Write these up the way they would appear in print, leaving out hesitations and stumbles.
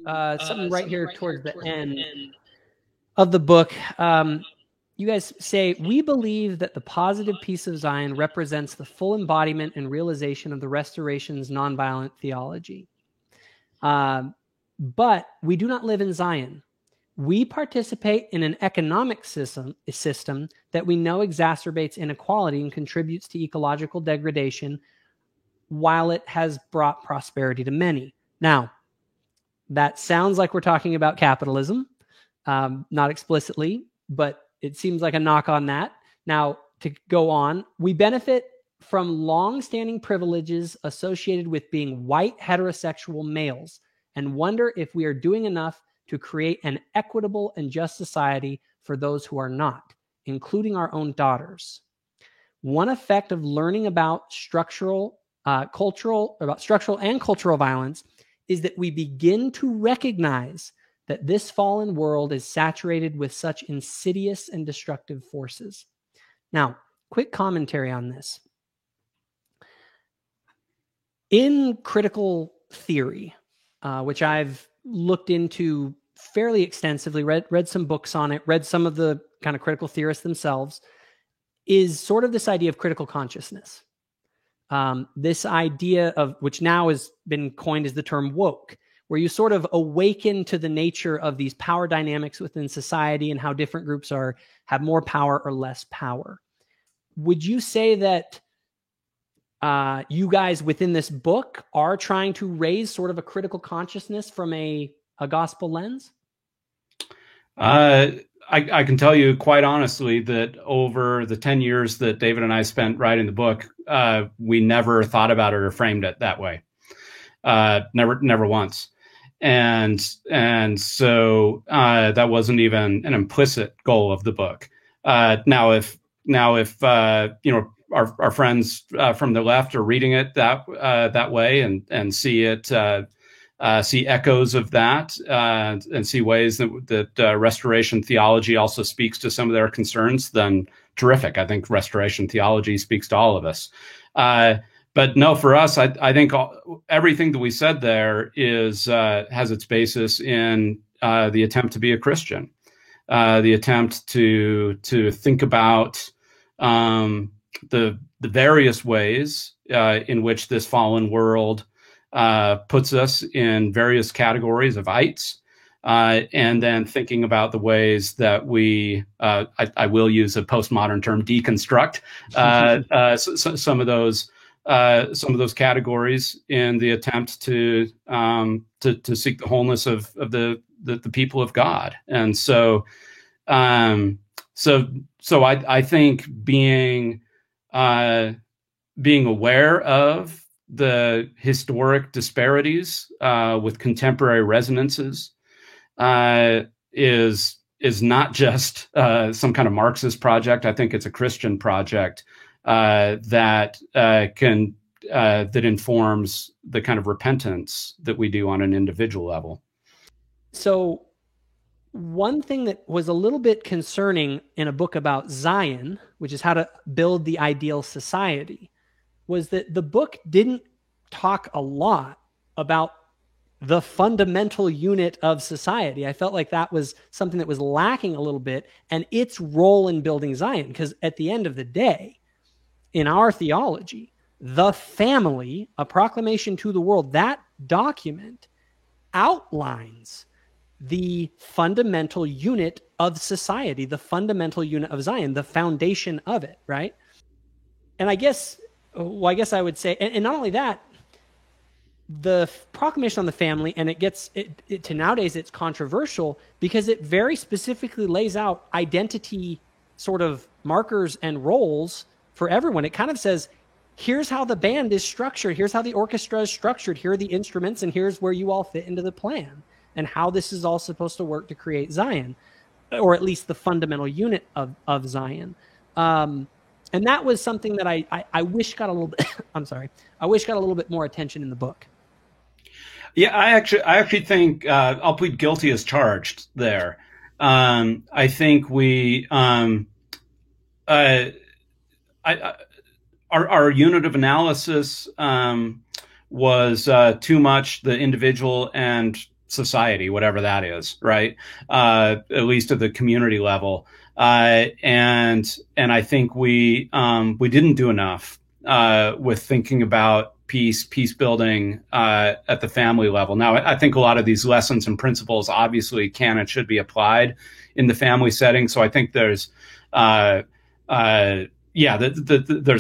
something right here towards the end of the book. You guys say, we believe that the positive peace of Zion represents the full embodiment and realization of the Restoration's nonviolent theology. But we do not live in Zion. We participate in an economic system that we know exacerbates inequality and contributes to ecological degradation while it has brought prosperity to many. Now, that sounds like we're talking about capitalism, not explicitly, but it seems like a knock on that. Now, to go on, we benefit from long-standing privileges associated with being white heterosexual males and wonder if we are doing enough to create an equitable and just society for those who are not, including our own daughters. One effect of learning about structural and cultural violence is that we begin to recognize that this fallen world is saturated with such insidious and destructive forces. Now, quick commentary on this. In critical theory, which I've looked into fairly extensively, read some books on it, read some of the kind of critical theorists themselves, is sort of this idea of critical consciousness. This idea of, which now has been coined as the term woke, where you sort of awaken to the nature of these power dynamics within society and how different groups have more power or less power. Would you say that you guys within this book are trying to raise sort of a critical consciousness from a gospel lens? I can tell you quite honestly that over the 10 years that David and I spent writing the book, we never thought about it or framed it that way. Never once. And so that wasn't even an implicit goal of the book. Now if our friends from the left are reading it that way and see it, see echoes of that, and see ways that restoration theology also speaks to some of their concerns, then terrific. I think restoration theology speaks to all of us. But no, for us, I think everything that we said there has its basis in the attempt to be a Christian, the attempt to think about the various ways in which this fallen world puts us in various categories of ites, and then thinking about the ways that we, I will use a postmodern term, deconstruct some of those categories in the attempt to seek the wholeness of the people of God. And so I think being aware of the historic disparities with contemporary resonances is not just some kind of Marxist project. I think it's a Christian project that informs the kind of repentance that we do on an individual level. So one thing that was a little bit concerning in a book about Zion, which is how to build the ideal society, was that the book didn't talk a lot about the fundamental unit of society. I felt like that was something that was lacking a little bit, and its role in building Zion. Because at the end of the day, in our theology, the family, a proclamation to the world, that document outlines the fundamental unit of society, the fundamental unit of Zion, the foundation of it, right? And I guess I would say, and not only that, the proclamation on the family, and it gets to nowadays it's controversial because it very specifically lays out identity sort of markers and roles for everyone. It kind of says, here's how the band is structured, here's how the orchestra is structured, here are the instruments, and here's where you all fit into the plan, and how this is all supposed to work to create Zion, or at least the fundamental unit of Zion. And that was something that I wish got a little bit, I'm sorry, I wish got a little bit more attention in the book. Yeah, I actually think I'll plead guilty as charged there. I think our unit of analysis was too much the individual and society, whatever that is, right? At least at the community level. And I think we didn't do enough with thinking about peace building at the family level. Now, I think a lot of these lessons and principles obviously can and should be applied in the family setting. So I think there's there's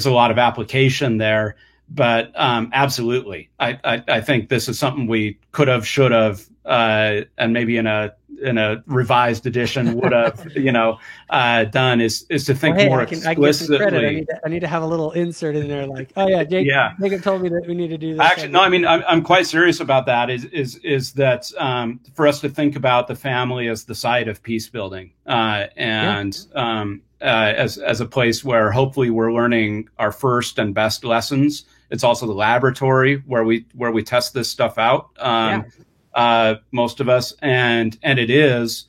a lot of application there. But absolutely, I think this is something we could have, should have, and maybe in a revised edition would have, done is to think more explicitly. I can give some credit. I need to have a little insert in there, like, oh yeah, Jacob told me that we need to do this. Actually, no, I mean, I'm quite serious about that. Is that for us to think about the family as the site of peace building, as a place where hopefully we're learning our first and best lessons. It's also the laboratory where we test this stuff out. Most of us, and it is,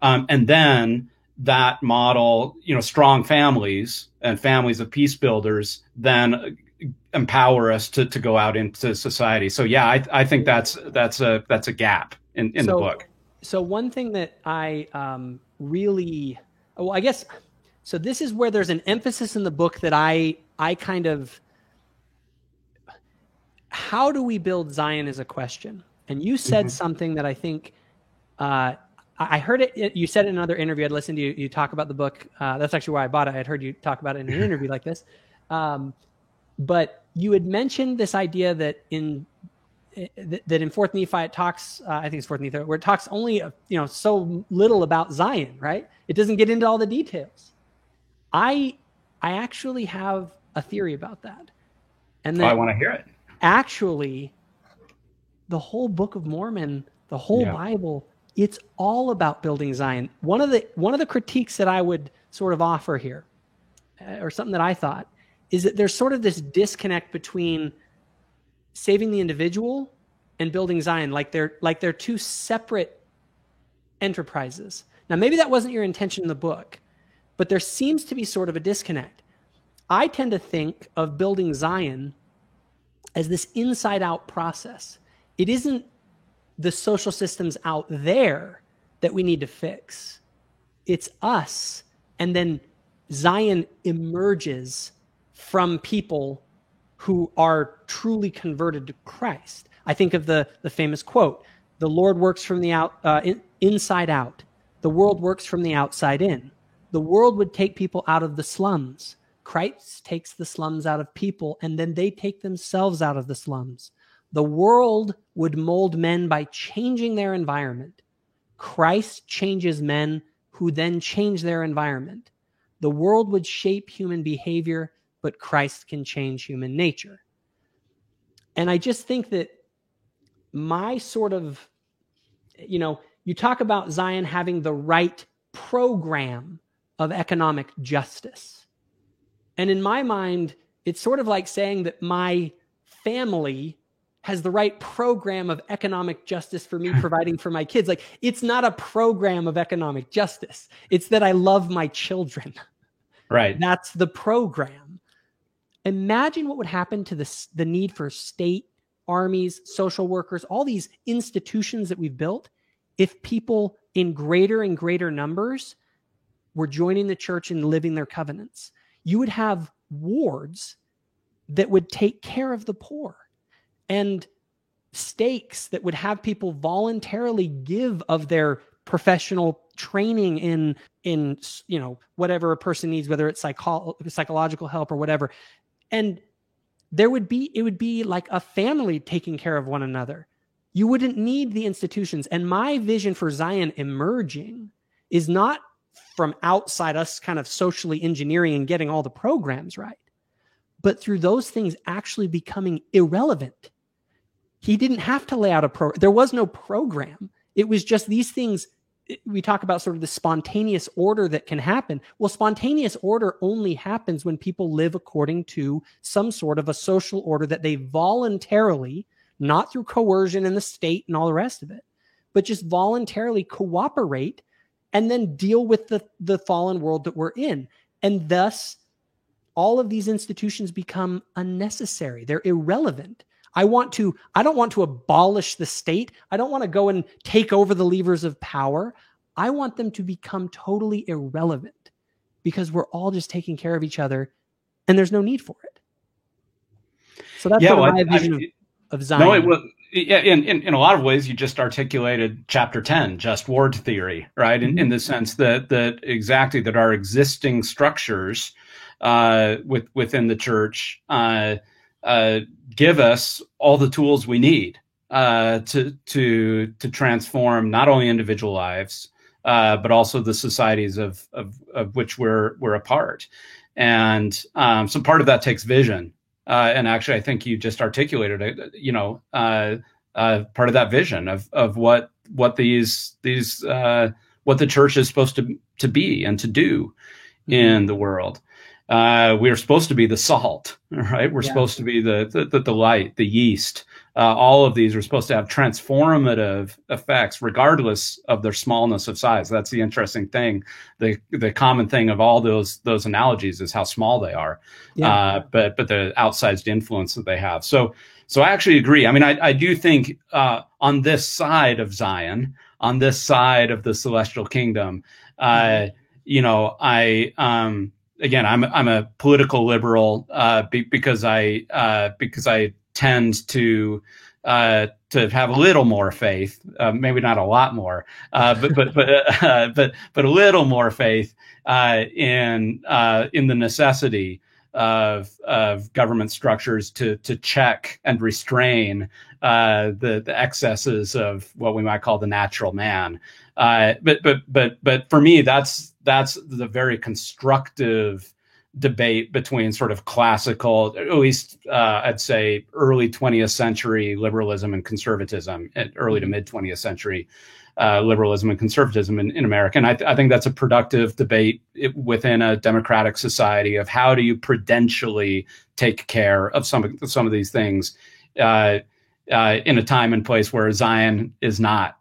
and then that model, strong families and families of peace builders, then empower us to go out into society. So yeah, I think that's a gap in the book. So one thing that I I guess, so this is where there's an emphasis in the book that I kind of. How do we build Zion is a question. And you said something that I think I heard it. You said it in another interview. I'd listened to you talk about the book. That's actually why I bought it. I'd heard you talk about it in an interview like this. But you had mentioned this idea that in Fourth Nephi it talks. I think it's Fourth Nephi where it talks only so little about Zion. Right? It doesn't get into all the details. I actually have a theory about that. And I want to hear it. Actually, the whole Book of Mormon, the whole Bible, it's all about building Zion. One of the critiques that I would sort of offer here, or something that I thought, is that there's sort of this disconnect between saving the individual and building Zion, like they're two separate enterprises. Now, maybe that wasn't your intention in the book, but there seems to be sort of a disconnect. I tend to think of building Zion as this inside-out process. It isn't the social systems out there that we need to fix. It's us. And then Zion emerges from people who are truly converted to Christ. I think of the famous quote, the Lord works from the inside out. The world works from the outside in. The world would take people out of the slums. Christ takes the slums out of people, and then they take themselves out of the slums. The world would mold men by changing their environment. Christ changes men who then change their environment. The world would shape human behavior, but Christ can change human nature. And I just think that my sort of, you talk about Zion having the right program of economic justice. And in my mind, it's sort of like saying that my family has the right program of economic justice for me providing for my kids. Like, it's not a program of economic justice. It's that I love my children. Right. That's the program. Imagine what would happen to the need for state, armies, social workers, all these institutions that we've built, if people in greater and greater numbers were joining the church and living their covenants. You would have wards that would take care of the poor, and stakes that would have people voluntarily give of their professional training in whatever a person needs, whether it's psychological help or whatever. And it would be like a family taking care of one another. You wouldn't need the institutions. And my vision for Zion emerging is not from outside us kind of socially engineering and getting all the programs right, but through those things actually becoming irrelevant. He didn't have to lay out a program. There was no program. It was just these things. We talk about sort of the spontaneous order that can happen. Well, spontaneous order only happens when people live according to some sort of a social order that they voluntarily, not through coercion in the state and all the rest of it, but just voluntarily cooperate and then deal with the fallen world that we're in. And thus, all of these institutions become unnecessary. They're irrelevant. I don't want to abolish the state. I don't want to go and take over the levers of power. I want them to become totally irrelevant because we're all just taking care of each other and there's no need for it. So that's my vision of Zion. No, it was, in a lot of ways, you just articulated chapter 10, just word theory, right? In the sense that exactly that our existing structures within the church give us all the tools we need to transform not only individual lives, but also the societies of which we're a part. And so part of that takes vision. And actually, I think you just articulated it. Part of that vision of what the church is supposed to be and to do in the world. We are supposed to be the salt, right? We're supposed to be the light, the yeast. All of these are supposed to have transformative effects, regardless of their smallness of size. That's the interesting thing. The common thing of all those analogies is how small they are, but the outsized influence that they have. So I actually agree. I mean, I do think on this side of Zion, on this side of the celestial kingdom, again, I'm a political liberal because I tend to have a little more faith, maybe not a lot more, but a little more faith in the necessity of government structures to check and restrain the excesses of what we might call the natural man. But for me, that's the very constructive debate between sort of classical, at least I'd say early 20th century liberalism and conservatism, early to mid 20th century liberalism and conservatism in America. And I think that's a productive debate within a democratic society of how do you prudentially take care of some of these things in a time and place where Zion is not